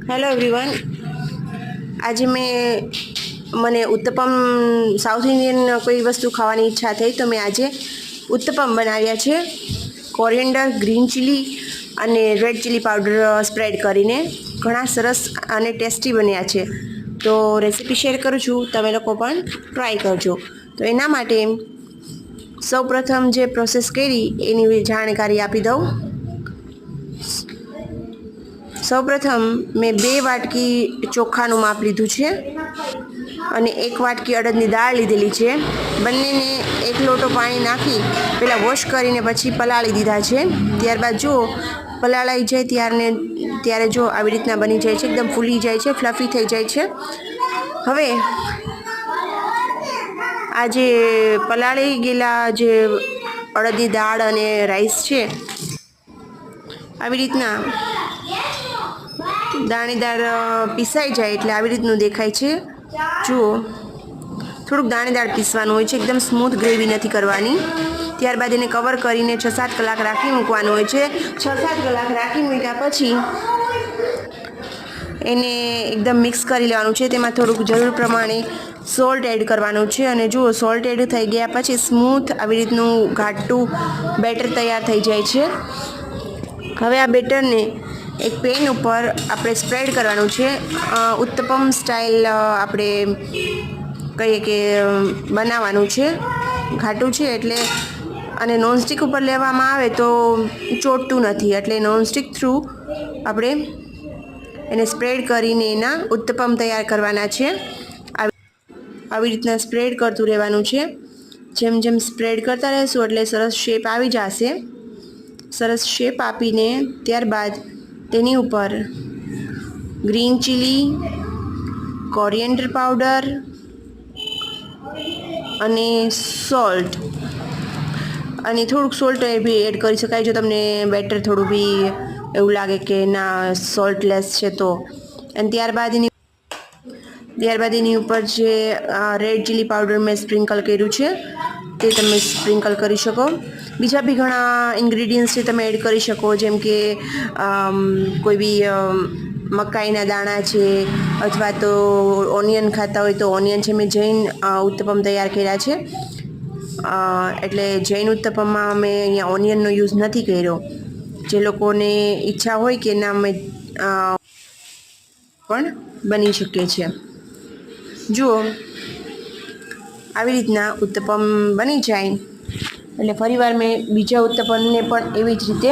Hello everyone, આજે મને uttapam south Indian કોઈ વસ્તુ ખાવાની ઈચ્છા થઈ તો મેં આજે ઉત્તપમ બનાવ્યા છે કોરિએન્ડર, ગ્રીન ચીલી અને રેડ ચીલી પાવડર સ્પ્રેડ કરીને. ઘણા સરસ અને ટેસ્ટી બન્યા છે. તો રેસીપી શેર કરું છું, તમે લોકો પણ ટ્રાય કરજો. તો એના માટે સૌપ્રથમ જે પ્રોસેસ કરી એની જાણકારી આપી દઉં. સૌપ્રથમ મેં 2 વાટકી ચોખાનું માપ લીધું છે અને 1 વાટકી અડદની દાળ લીધેલી છે. બંનેને 1 લોટો પાણી નાખી પહેલાં વોશ કરીને પછી પલાળી દીધા છે. ત્યારબાદ જો પલાળાઈ જાય ત્યારે જો આવી રીતના બની જાય છે, એકદમ ફૂલી જાય છે, ફ્લફી થઈ જાય છે. હવે આ જે પલાળી ગયેલા જે અડદની દાળ અને રાઈસ છે, આવી રીતના દાણેદાર પીસાઈ જાય એટલે આવી રીતનું દેખાય છે. જુઓ, થોડુંક દાણેદાર પીસવાનું હોય છે, એકદમ સ્મૂથ ગ્રેવી નથી કરવાની. ત્યારબાદ એને કવર કરીને 6-7 કલાક રાખી મૂકવાનું હોય છે. 6-7 કલાક રાખી મૂક્યા પછી એને એકદમ મિક્સ કરી લેવાનું છે. તેમાં થોડુંક જરૂર પ્રમાણે સોલ્ટ એડ કરવાનું છે અને જુઓ, સોલ્ટ એડ થઈ ગયા પછી સ્મૂથ આવી રીતનું ઘાટું બેટર તૈયાર થઈ જાય છે. હવે આ બેટરને એક પેન ઉપર આપણે સ્પ્રેડ કરવાનું છે. ઉત્તપમ સ્ટાઇલ આપણે કહીએ કે બનાવવાનું છે. ઘાટું છે એટલે, અને નોનસ્ટિક ઉપર લેવામાં આવે તો ચોટતું નથી, એટલે નોનસ્ટિક થ્રુ આપણે એને સ્પ્રેડ કરીને એના ઉત્તપમ તૈયાર કરવાના છે. આવી રીતના સ્પ્રેડ કરતું રહેવાનું છે. જેમ જેમ સ્પ્રેડ કરતા રહેશું એટલે સરસ શેપ આવી જશે. સરસ શેપ આપીને ત્યારબાદ તેની ઉપર ગ્રીન ચીલી, કોરિએન્ડર પાવડર અને સોલ્ટ, અને થોડુંક સોલ્ટ બી એડ કરી શકાય જો તમને બેટર થોડું બી એવું લાગે કે ના સોલ્ટલેસ છે તો. અને ત્યારબાદ એની ઉપર જે રેડ ચીલી પાવડર મેં સ્પ્રિંકલ કર્યું છે તે તમે સ્પ્રિંકલ કરી શકો. બીજા બી ઘણા ઇન્ગ્રીડિયન્ટ્સ છે તમે એડ કરી શકો, જેમ કે કોઈ બી મકાઈના દાણા છે, અથવા તો ઓનિયન ખાતા હોય તો ઓનિયન છે. મેં જૈન ઉત્તપમ તૈયાર કર્યા છે, એટલે જૈન ઉત્તપમમાં અમે અહીંયા ઓનિયનનો યુઝ નથી કર્યો. જે લોકોને ઈચ્છા હોય કે ના અમે પણ બની શકે છે. જુઓ, આવી રીતના ઉત્તપમ બની જાય એટલે ફરીવાર મેં બીજા ઉત્તપમને પણ એવી જ રીતે